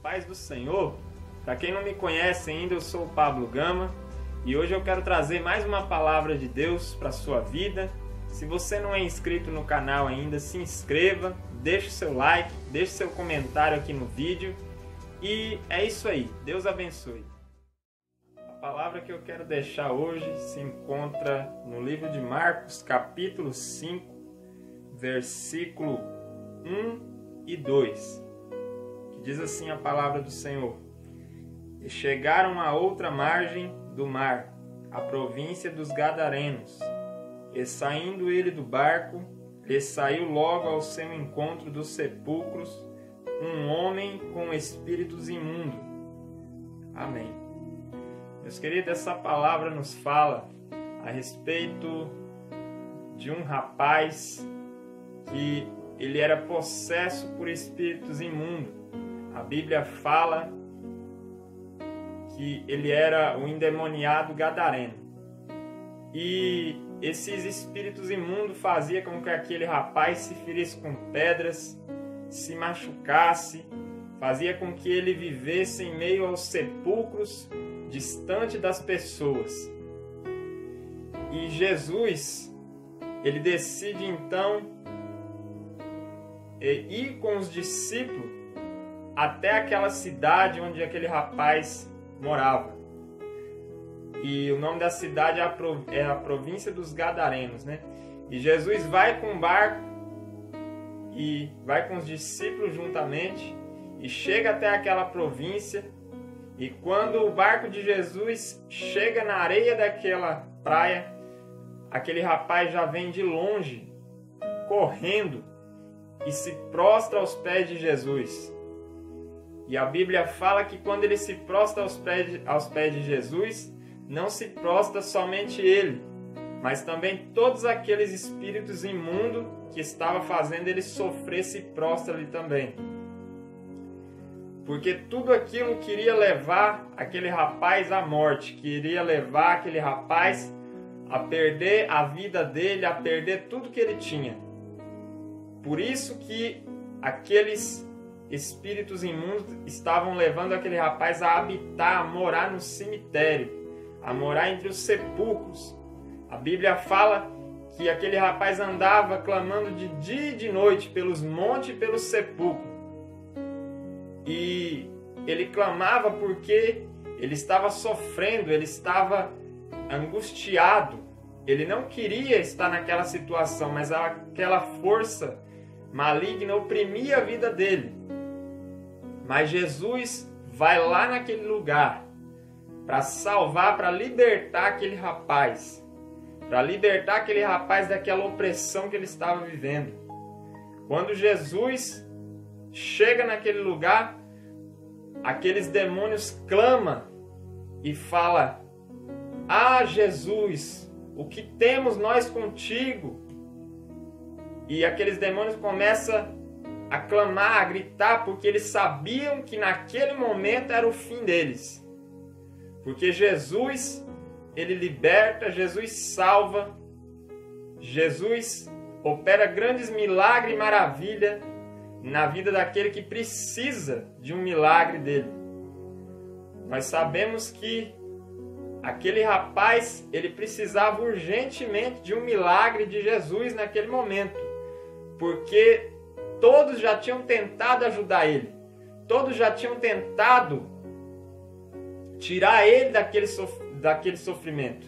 Paz do Senhor. Para quem não me conhece ainda, eu sou o Pablo Gama e hoje eu quero trazer mais uma palavra de Deus para a sua vida. Se você não é inscrito no canal ainda, se inscreva, deixe o seu like, deixe seu comentário aqui no vídeo e é isso aí. Deus abençoe. A palavra que eu quero deixar hoje se encontra no livro de Marcos, capítulo 5, versículo 1 e 2, que diz assim a palavra do Senhor: E chegaram à outra margem do mar, a província dos Gadarenos, e saindo ele do barco, lhe saiu logo ao seu encontro dos sepulcros um homem com espíritos imundos. Amém. Meus queridos, essa palavra nos fala a respeito de um rapaz que ele era possesso por espíritos imundos. A Bíblia fala que ele era o endemoniado gadareno. E esses espíritos imundos faziam com que aquele rapaz se ferisse com pedras, se machucasse, fazia com que ele vivesse em meio aos sepulcros, distante das pessoas. E Jesus, ele decide então ir com os discípulos até aquela cidade onde aquele rapaz morava. E o nome da cidade é a província dos Gadarenos, né? E Jesus vai com o barco e vai com os discípulos juntamente e chega até aquela província. E quando o barco de Jesus chega na areia daquela praia, aquele rapaz já vem de longe, correndo, e se prostra aos pés de Jesus. E a Bíblia fala que quando ele se prostra aos pés de Jesus, não se prostra somente ele, mas também todos aqueles espíritos imundos que estavam fazendo ele sofrer se prostra ali também. Porque tudo aquilo queria levar aquele rapaz à morte, queria levar aquele rapaz a perder a vida dele, a perder tudo que ele tinha. Por isso que aqueles espíritos imundos estavam levando aquele rapaz a habitar, a morar no cemitério, a morar entre os sepulcros. A Bíblia fala que aquele rapaz andava clamando de dia e de noite pelos montes e pelos sepulcros. E ele clamava porque ele estava sofrendo, ele estava angustiado. Ele não queria estar naquela situação, mas aquela força maligna oprimia a vida dele. Mas Jesus vai lá naquele lugar para salvar, para libertar aquele rapaz. Para libertar aquele rapaz daquela opressão que ele estava vivendo. Quando Jesus chega naquele lugar, aqueles demônios clamam e falam: Ah, Jesus, o que temos nós contigo? E aqueles demônios começam a clamar, a gritar, porque eles sabiam que naquele momento era o fim deles. Porque Jesus, ele liberta, Jesus salva, Jesus opera grandes milagres e maravilhas na vida daquele que precisa de um milagre dele. Nós sabemos que aquele rapaz, ele precisava urgentemente de um milagre de Jesus naquele momento, porque todos já tinham tentado ajudar ele, todos já tinham tentado tirar ele daquele sofrimento,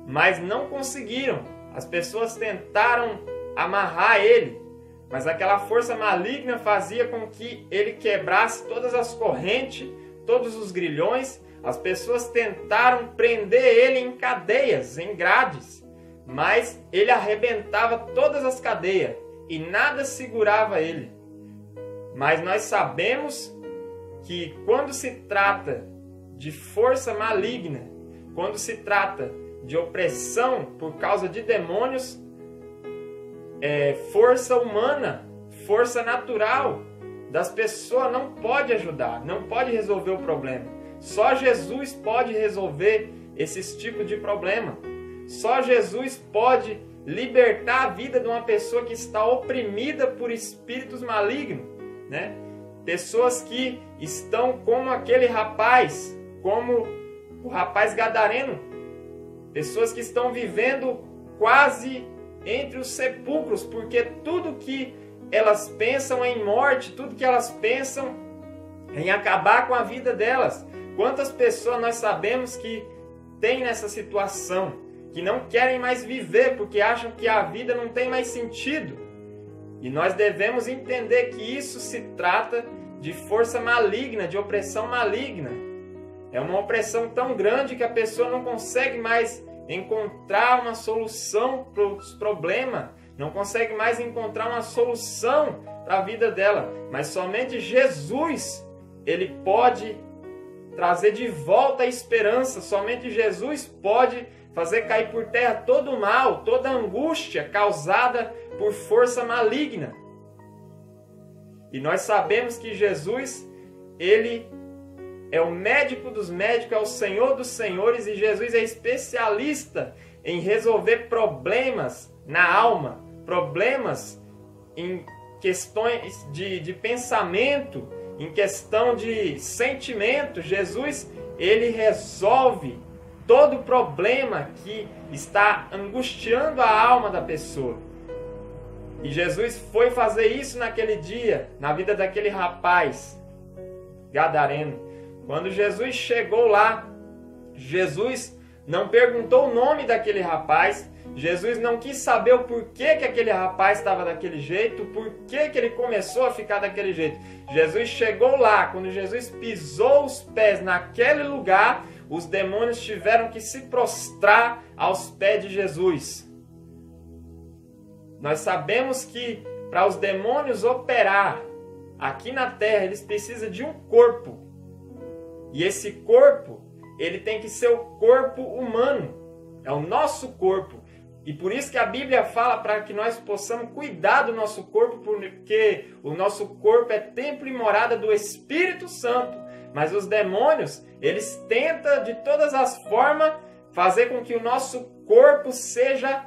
mas não conseguiram. As pessoas tentaram amarrar ele, mas aquela força maligna fazia com que ele quebrasse todas as correntes, todos os grilhões. As pessoas tentaram prender ele em cadeias, em grades, mas ele arrebentava todas as cadeias e nada segurava ele. Mas nós sabemos que quando se trata de força maligna, quando se trata de opressão por causa de demônios, força humana, força natural das pessoas não pode ajudar, não pode resolver o problema. Só Jesus pode resolver esses tipos de problema. Só Jesus pode libertar a vida de uma pessoa que está oprimida por espíritos malignos, né? pessoas que estão como aquele rapaz, como o rapaz gadareno, pessoas que estão vivendo quase entre os sepulcros, porque tudo que elas pensam é em morte, tudo que elas pensam é em acabar com a vida delas. Quantas pessoas nós sabemos que tem nessa situação, que não querem mais viver porque acham que a vida não tem mais sentido. E nós devemos entender que isso se trata de força maligna, de opressão maligna. É uma opressão tão grande que a pessoa não consegue mais encontrar uma solução para os problemas, não consegue mais encontrar uma solução para a vida dela. Mas somente Jesus, ele pode trazer de volta a esperança. Somente Jesus pode fazer cair por terra todo o mal, toda a angústia causada por força maligna. E nós sabemos que Jesus, ele é o médico dos médicos, é o Senhor dos senhores, e Jesus é especialista em resolver problemas na alma, problemas em questões de pensamento, em questão de sentimento. Jesus, ele resolve todo problema que está angustiando a alma da pessoa. E Jesus foi fazer isso naquele dia, na vida daquele rapaz gadareno. Quando Jesus chegou lá, Jesus não perguntou o nome daquele rapaz, Jesus não quis saber o porquê que aquele rapaz estava daquele jeito, o porquê que ele começou a ficar daquele jeito. Jesus chegou lá, quando Jesus pisou os pés naquele lugar, os demônios tiveram que se prostrar aos pés de Jesus. Nós sabemos que para os demônios operar aqui na terra, eles precisam de um corpo. E esse corpo, ele tem que ser o corpo humano. É o nosso corpo. E por isso que a Bíblia fala para que nós possamos cuidar do nosso corpo, porque o nosso corpo é templo e morada do Espírito Santo. Mas os demônios, eles tentam de todas as formas fazer com que o nosso corpo seja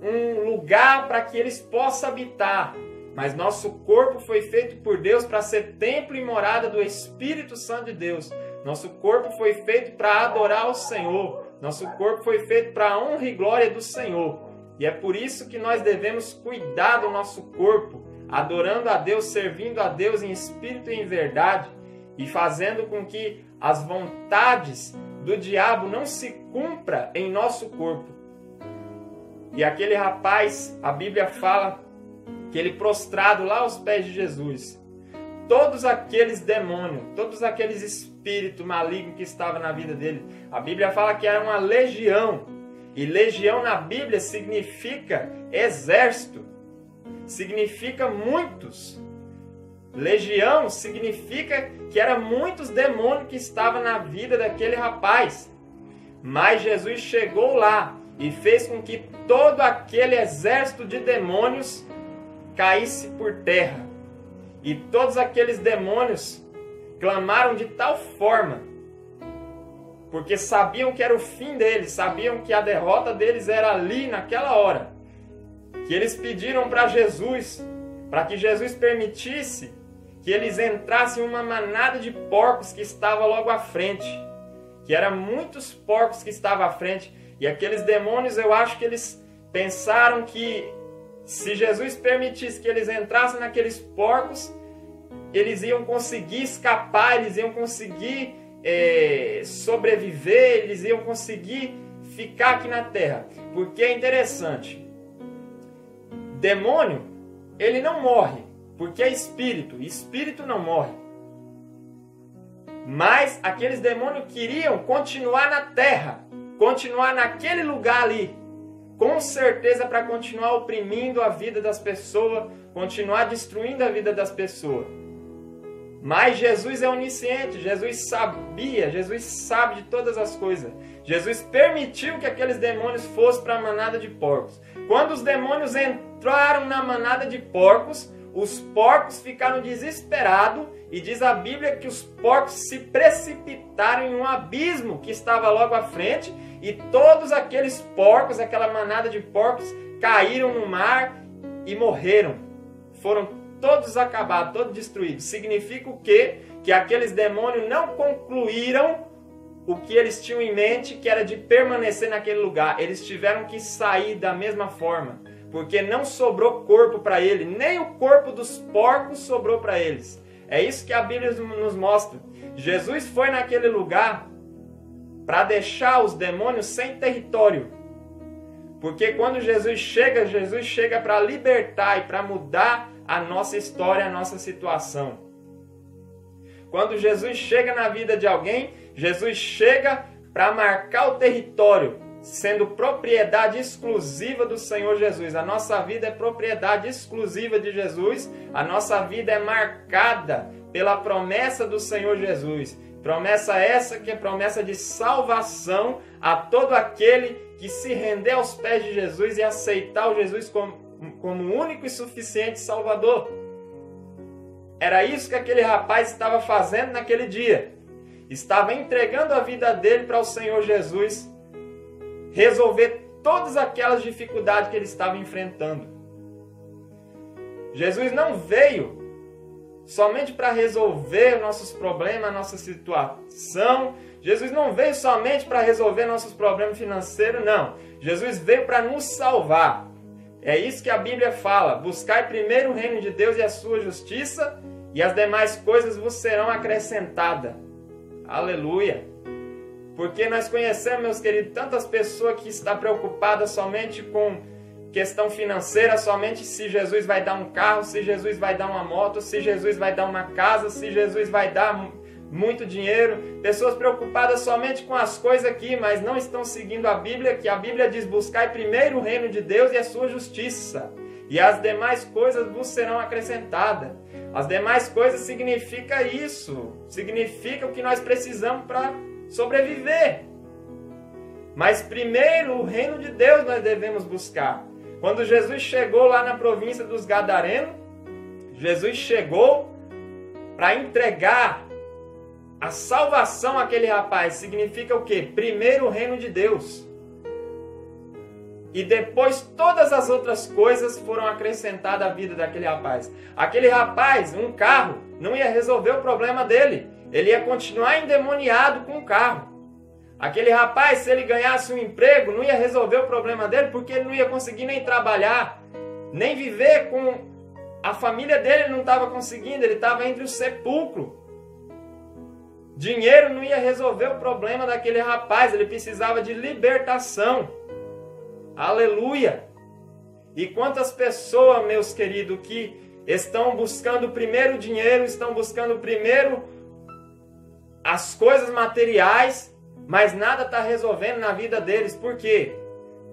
um lugar para que eles possam habitar. Mas nosso corpo foi feito por Deus para ser templo e morada do Espírito Santo de Deus. Nosso corpo foi feito para adorar o Senhor. Nosso corpo foi feito para a honra e glória do Senhor. E é por isso que nós devemos cuidar do nosso corpo, adorando a Deus, servindo a Deus em espírito e em verdade, e fazendo com que as vontades do diabo não se cumpram em nosso corpo. E aquele rapaz, a Bíblia fala que ele prostrado lá aos pés de Jesus, todos aqueles demônios, todos aqueles espíritos malignos que estavam na vida dele, a Bíblia fala que era uma legião. E legião na Bíblia significa exército, significa muitos. Legião significa que eram muitos demônios que estavam na vida daquele rapaz. Mas Jesus chegou lá e fez com que todo aquele exército de demônios caísse por terra. E todos aqueles demônios clamaram de tal forma, porque sabiam que era o fim deles, sabiam que a derrota deles era ali, naquela hora, que eles pediram para Jesus, para que Jesus permitisse que eles entrassem em uma manada de porcos que estava logo à frente, que eram muitos porcos que estavam à frente, e aqueles demônios, eu acho que eles pensaram que se Jesus permitisse que eles entrassem naqueles porcos, eles iam conseguir escapar, eles iam conseguir sobreviver, eles iam conseguir ficar aqui na terra. Porque é interessante, demônio, ele não morre, porque é espírito, e espírito não morre. Mas aqueles demônios queriam continuar na terra, continuar naquele lugar ali, com certeza para continuar oprimindo a vida das pessoas, continuar destruindo a vida das pessoas. Mas Jesus é onisciente, Jesus sabia, Jesus sabe de todas as coisas. Jesus permitiu que aqueles demônios fossem para a manada de porcos. Quando os demônios entraram na manada de porcos, os porcos ficaram desesperados, e diz a Bíblia que os porcos se precipitaram em um abismo que estava logo à frente, e todos aqueles porcos, aquela manada de porcos, caíram no mar e morreram. Foram todos acabados, todos destruídos. Significa o quê? Que aqueles demônios não concluíram o que eles tinham em mente, que era de permanecer naquele lugar. Eles tiveram que sair da mesma forma, porque não sobrou corpo para ele, nem o corpo dos porcos sobrou para eles. É isso que a Bíblia nos mostra. Jesus foi naquele lugar para deixar os demônios sem território. Porque quando Jesus chega para libertar e para mudar a nossa história, a nossa situação. Quando Jesus chega na vida de alguém, Jesus chega para marcar o território, sendo propriedade exclusiva do Senhor Jesus. A nossa vida é propriedade exclusiva de Jesus. A nossa vida é marcada pela promessa do Senhor Jesus. Promessa essa que é promessa de salvação a todo aquele que se render aos pés de Jesus e aceitar o Jesus como único e suficiente Salvador. Era isso que aquele rapaz estava fazendo naquele dia. Estava entregando a vida dele para o Senhor Jesus resolver todas aquelas dificuldades que ele estava enfrentando. Jesus não veio somente para resolver nossos problemas, nossa situação. Jesus não veio somente para resolver nossos problemas financeiros, não. Jesus veio para nos salvar. É isso que a Bíblia fala. Buscai primeiro o reino de Deus e a sua justiça, e as demais coisas vos serão acrescentadas. Aleluia! Porque nós conhecemos, meus queridos, tantas pessoas que estão preocupadas somente com questão financeira, somente se Jesus vai dar um carro, se Jesus vai dar uma moto, se Jesus vai dar uma casa, se Jesus vai dar muito dinheiro. Pessoas preocupadas somente com as coisas aqui, mas não estão seguindo a Bíblia, que a Bíblia diz: buscai primeiro o reino de Deus e a sua justiça, e as demais coisas vos serão acrescentadas. As demais coisas significa isso, significa o que nós precisamos para sobreviver. Mas primeiro o reino de Deus nós devemos buscar. Quando Jesus chegou lá na província dos Gadarenos, Jesus chegou para entregar a salvação àquele rapaz. Significa o quê? Primeiro o reino de Deus. E depois todas as outras coisas foram acrescentadas à vida daquele rapaz. Aquele rapaz, um carro, não ia resolver o problema dele. Ele ia continuar endemoniado com o carro. Aquele rapaz, se ele ganhasse um emprego, não ia resolver o problema dele, porque ele não ia conseguir nem trabalhar, nem viver com a família dele. Ele não estava conseguindo, ele estava entre o sepulcro. Dinheiro não ia resolver o problema daquele rapaz, ele precisava de libertação. Aleluia! E quantas pessoas, meus queridos, que estão buscando primeiro o dinheiro, estão buscando primeiro as coisas materiais, mas nada está resolvendo na vida deles. Por quê?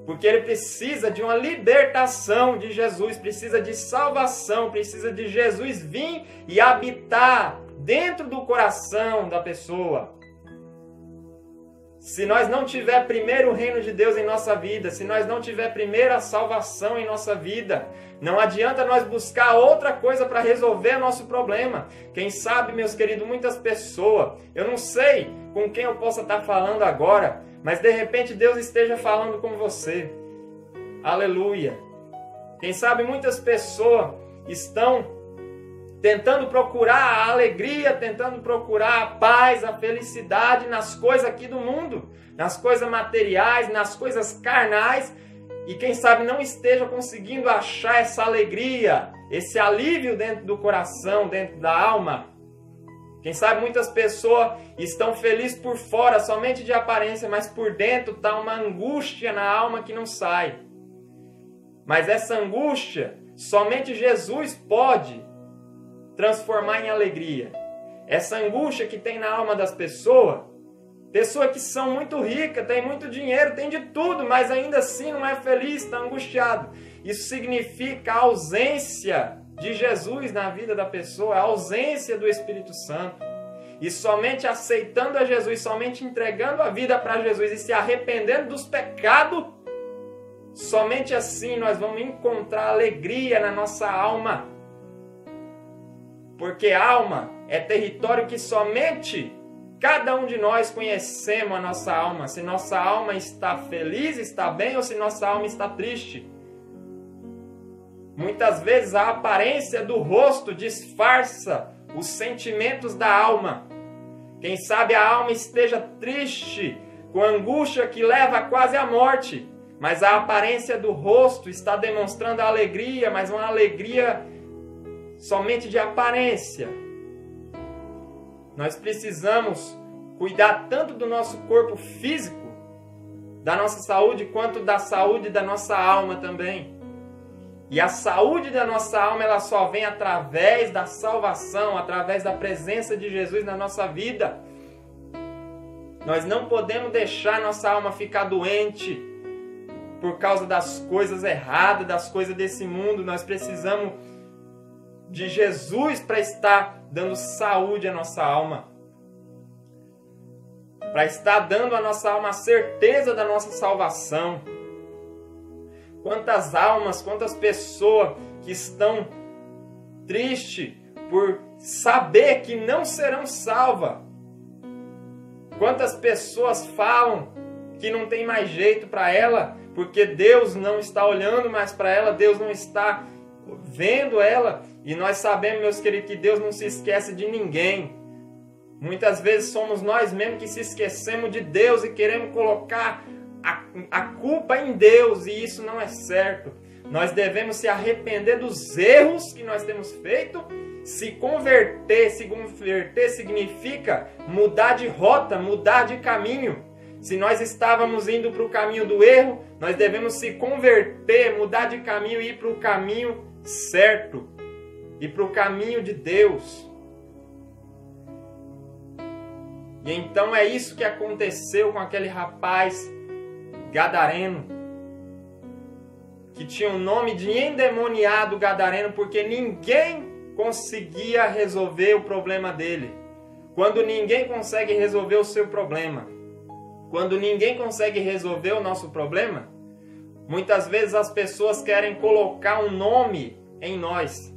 Porque ele precisa de uma libertação de Jesus, precisa de salvação, precisa de Jesus vir e habitar dentro do coração da pessoa. Se nós não tiver primeiro o reino de Deus em nossa vida, se nós não tiver primeiro a salvação em nossa vida, não adianta nós buscar outra coisa para resolver nosso problema. Quem sabe, meus queridos, muitas pessoas, eu não sei com quem eu possa estar falando agora, mas de repente Deus esteja falando com você. Aleluia! Quem sabe muitas pessoas estão tentando procurar a alegria, tentando procurar a paz, a felicidade nas coisas aqui do mundo, nas coisas materiais, nas coisas carnais, e quem sabe não esteja conseguindo achar essa alegria, esse alívio dentro do coração, dentro da alma. Quem sabe muitas pessoas estão felizes por fora, somente de aparência, mas por dentro está uma angústia na alma que não sai. Mas essa angústia, somente Jesus pode transformar em alegria. Essa angústia que tem na alma das pessoas, pessoas que são muito ricas, têm muito dinheiro, têm de tudo, mas ainda assim não é feliz, está angustiado. Isso significa a ausência de Jesus na vida da pessoa, a ausência do Espírito Santo. E somente aceitando a Jesus, somente entregando a vida para Jesus e se arrependendo dos pecados, somente assim nós vamos encontrar alegria na nossa alma. Porque alma é território que somente cada um de nós conhecemos a nossa alma. Se nossa alma está feliz, está bem, ou se nossa alma está triste. Muitas vezes a aparência do rosto disfarça os sentimentos da alma. Quem sabe a alma esteja triste, com angústia que leva quase à morte, mas a aparência do rosto está demonstrando a alegria, mas uma alegria somente de aparência. Nós precisamos cuidar tanto do nosso corpo físico, da nossa saúde, quanto da saúde da nossa alma também. E a saúde da nossa alma, ela só vem através da salvação, através da presença de Jesus na nossa vida. Nós não podemos deixar nossa alma ficar doente por causa das coisas erradas, das coisas desse mundo. Nós precisamos de Jesus para estar dando saúde à nossa alma. Para estar dando à nossa alma a certeza da nossa salvação. Quantas almas, quantas pessoas que estão tristes por saber que não serão salvas. Quantas pessoas falam que não tem mais jeito para ela, porque Deus não está olhando mais para ela, Deus não está vendo ela. E nós sabemos, meus queridos, que Deus não se esquece de ninguém. Muitas vezes somos nós mesmos que se esquecemos de Deus e queremos colocar a culpa em Deus, e isso não é certo. Nós devemos se arrepender dos erros que nós temos feito. Se converter significa mudar de rota, mudar de caminho. Se nós estávamos indo para o caminho do erro, nós devemos se converter, mudar de caminho e ir para o caminho certo, e para o caminho de Deus. E então é isso que aconteceu com aquele rapaz gadareno, que tinha o nome de endemoniado gadareno, porque ninguém conseguia resolver o problema dele. Quando ninguém consegue resolver o seu problema, quando ninguém consegue resolver o nosso problema, muitas vezes as pessoas querem colocar um nome em nós,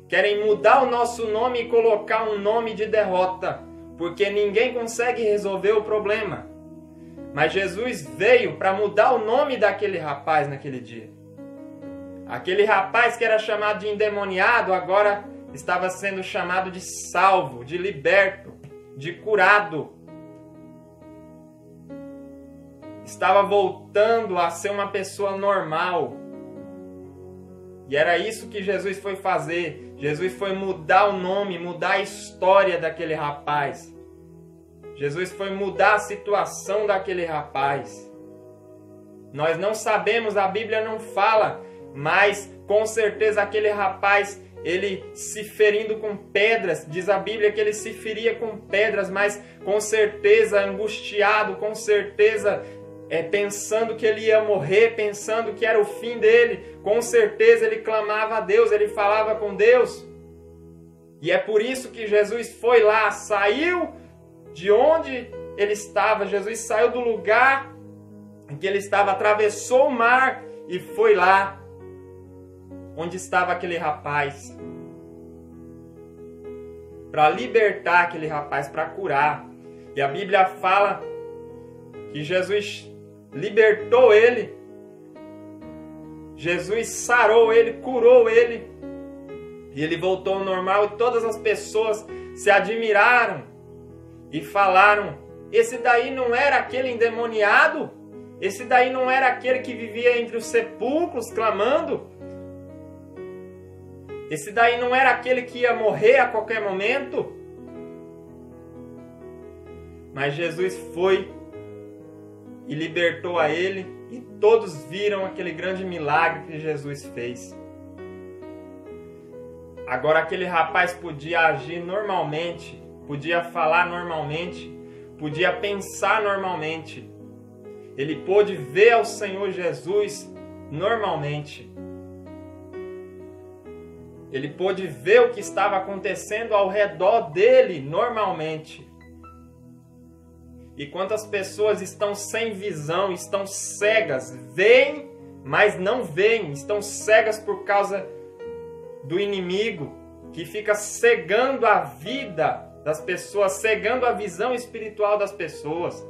querem mudar o nosso nome e colocar um nome de derrota, porque ninguém consegue resolver o problema. Mas Jesus veio para mudar o nome daquele rapaz naquele dia. Aquele rapaz que era chamado de endemoniado, agora estava sendo chamado de salvo, de liberto, de curado. Estava voltando a ser uma pessoa normal. E era isso que Jesus foi fazer. Jesus foi mudar o nome, mudar a história daquele rapaz. Jesus foi mudar a situação daquele rapaz. Nós não sabemos, a Bíblia não fala, mas com certeza aquele rapaz, ele se ferindo com pedras, diz a Bíblia que ele se feria com pedras, mas com certeza angustiado, com certeza pensando que ele ia morrer, pensando que era o fim dele, com certeza ele clamava a Deus, ele falava com Deus. E é por isso que Jesus foi lá, saiu de onde ele estava, Jesus saiu do lugar em que ele estava, atravessou o mar e foi lá onde estava aquele rapaz, para libertar aquele rapaz, para curar. E a Bíblia fala que Jesus libertou ele, Jesus sarou ele, curou ele, e ele voltou ao normal, e todas as pessoas se admiraram e falaram: esse daí não era aquele endemoniado? Esse daí não era aquele que vivia entre os sepulcros clamando? Esse daí não era aquele que ia morrer a qualquer momento? Mas Jesus foi e libertou a ele, e todos viram aquele grande milagre que Jesus fez. Agora aquele rapaz podia agir normalmente, podia falar normalmente, podia pensar normalmente. Ele pôde ver ao Senhor Jesus normalmente. Ele pôde ver o que estava acontecendo ao redor dele normalmente. E quantas pessoas estão sem visão, estão cegas, veem, mas não veem, estão cegas por causa do inimigo, que fica cegando a vida das pessoas, cegando a visão espiritual das pessoas.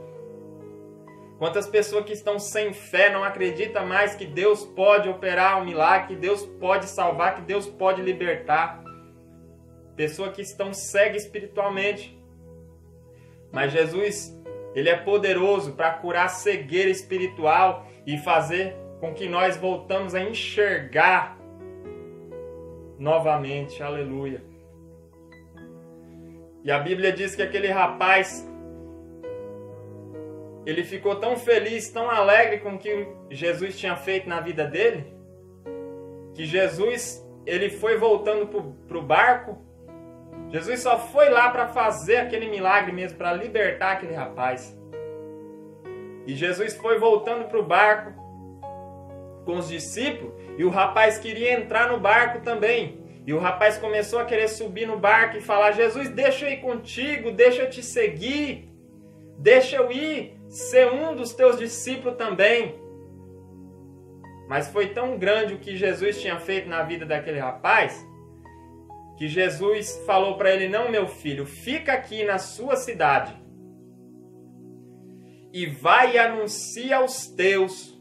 Quantas pessoas que estão sem fé não acreditam mais que Deus pode operar um milagre, que Deus pode salvar, que Deus pode libertar. Pessoas que estão cegas espiritualmente. Mas Jesus, Ele é poderoso para curar a cegueira espiritual e fazer com que nós voltamos a enxergar novamente. Aleluia. E a Bíblia diz que aquele rapaz, ele ficou tão feliz, tão alegre com o que Jesus tinha feito na vida dele, que Jesus, ele foi voltando para o barco. Jesus só foi lá para fazer aquele milagre mesmo, para libertar aquele rapaz. E Jesus foi voltando para o barco com os discípulos, e o rapaz queria entrar no barco também. E o rapaz começou a querer subir no barco e falar: Jesus, deixa eu ir contigo, deixa eu te seguir, deixa eu ir ser um dos teus discípulos também. Mas foi tão grande o que Jesus tinha feito na vida daquele rapaz, que Jesus falou para ele: não, meu filho, fica aqui na sua cidade e vai e anuncia aos teus,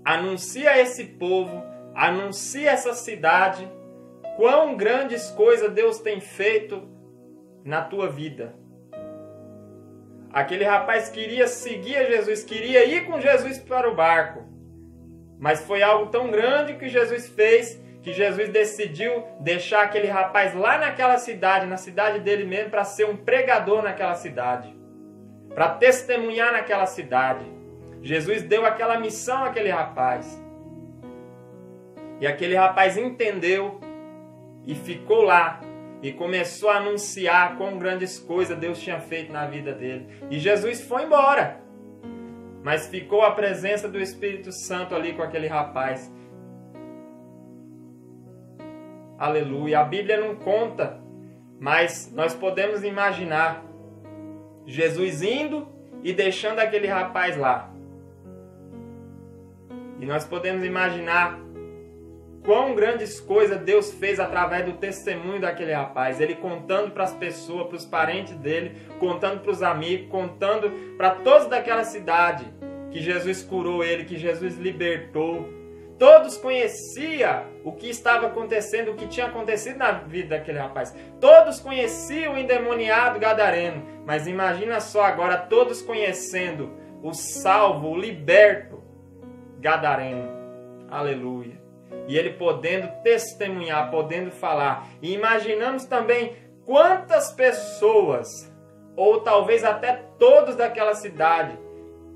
anuncia a esse povo, anuncia essa cidade, quão grandes coisas Deus tem feito na tua vida. Aquele rapaz queria seguir a Jesus, queria ir com Jesus para o barco. Mas foi algo tão grande que Jesus fez, que Jesus decidiu deixar aquele rapaz lá naquela cidade, na cidade dele mesmo, para ser um pregador naquela cidade, para testemunhar naquela cidade. Jesus deu aquela missão àquele rapaz. E aquele rapaz entendeu e ficou lá e começou a anunciar quão grandes coisas Deus tinha feito na vida dele. E Jesus foi embora, mas ficou a presença do Espírito Santo ali com aquele rapaz. Aleluia. A Bíblia não conta, mas nós podemos imaginar Jesus indo e deixando aquele rapaz lá. E nós podemos imaginar quão grandes coisas Deus fez através do testemunho daquele rapaz. Ele contando para as pessoas, para os parentes dele, contando para os amigos, contando para todos daquela cidade que Jesus curou ele, que Jesus libertou. Todos conheciam o que estava acontecendo, o que tinha acontecido na vida daquele rapaz. Todos conheciam o endemoniado gadareno. Mas imagina só agora todos conhecendo o salvo, o liberto gadareno. Aleluia. E ele podendo testemunhar, podendo falar. E imaginamos também quantas pessoas, ou talvez até todos daquela cidade,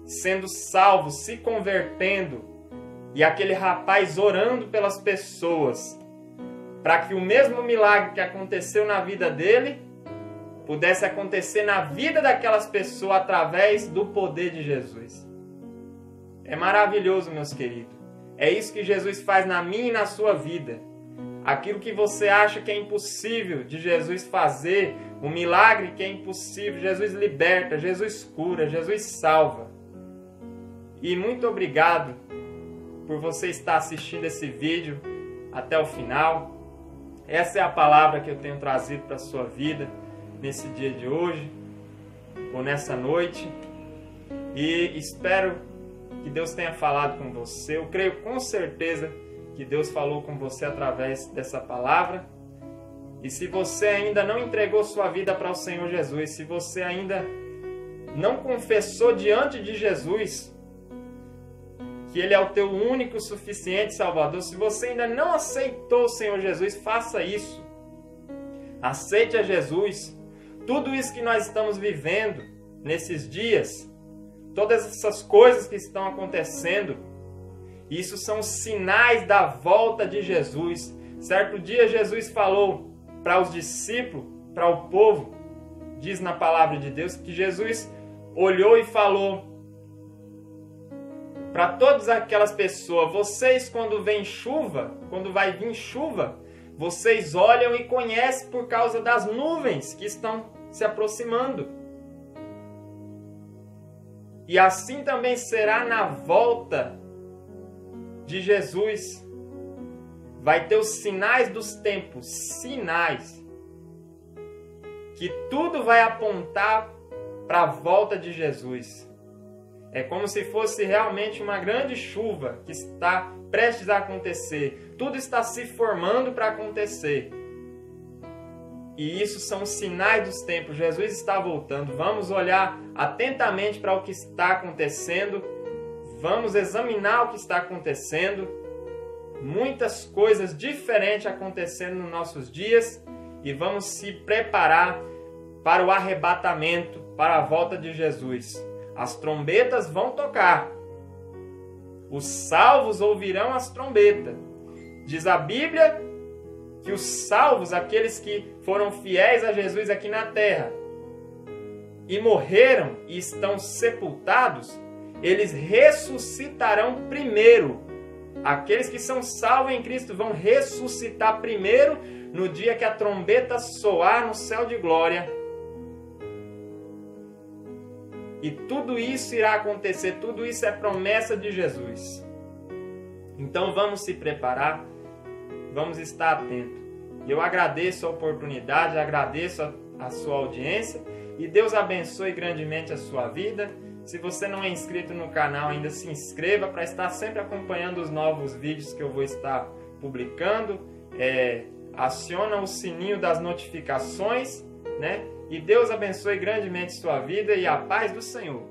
sendo salvos, se convertendo. E aquele rapaz orando pelas pessoas, para que o mesmo milagre que aconteceu na vida dele, pudesse acontecer na vida daquelas pessoas através do poder de Jesus. É maravilhoso, meus queridos. É isso que Jesus faz na minha e na sua vida. Aquilo que você acha que é impossível de Jesus fazer, o milagre que é impossível, Jesus liberta, Jesus cura, Jesus salva. E muito obrigado por você estar assistindo esse vídeo até o final. Essa é a palavra que eu tenho trazido para a sua vida nesse dia de hoje, ou nessa noite. E espero que Deus tenha falado com você. Eu creio com certeza que Deus falou com você através dessa palavra. E se você ainda não entregou sua vida para o Senhor Jesus, se você ainda não confessou diante de Jesus que Ele é o teu único, suficiente Salvador, se você ainda não aceitou o Senhor Jesus, faça isso. Aceite a Jesus. Tudo isso que nós estamos vivendo nesses dias, todas essas coisas que estão acontecendo, isso são sinais da volta de Jesus. Certo dia Jesus falou para os discípulos, para o povo, diz na palavra de Deus, que Jesus olhou e falou para todas aquelas pessoas: vocês quando vem chuva, quando vai vir chuva, vocês olham e conhecem por causa das nuvens que estão se aproximando. E assim também será na volta de Jesus. Vai ter os sinais dos tempos, sinais, que tudo vai apontar para a volta de Jesus. É como se fosse realmente uma grande chuva que está prestes a acontecer. Tudo está se formando para acontecer. E isso são sinais dos tempos. Jesus está voltando. Vamos olhar atentamente para o que está acontecendo. Vamos examinar o que está acontecendo. Muitas coisas diferentes acontecendo nos nossos dias. E vamos se preparar para o arrebatamento, para a volta de Jesus. As trombetas vão tocar. Os salvos ouvirão as trombetas. Diz a Bíblia que os salvos, aqueles que foram fiéis a Jesus aqui na terra e morreram e estão sepultados, eles ressuscitarão primeiro. Aqueles que são salvos em Cristo vão ressuscitar primeiro no dia que a trombeta soar no céu de glória. E tudo isso irá acontecer, tudo isso é promessa de Jesus. Então vamos se preparar, vamos estar atentos. Eu agradeço a oportunidade, agradeço a sua audiência e Deus abençoe grandemente a sua vida. Se você não é inscrito no canal ainda, se inscreva para estar sempre acompanhando os novos vídeos que eu vou estar publicando. Aciona o sininho das notificações, né? E Deus abençoe grandemente sua vida e a paz do Senhor.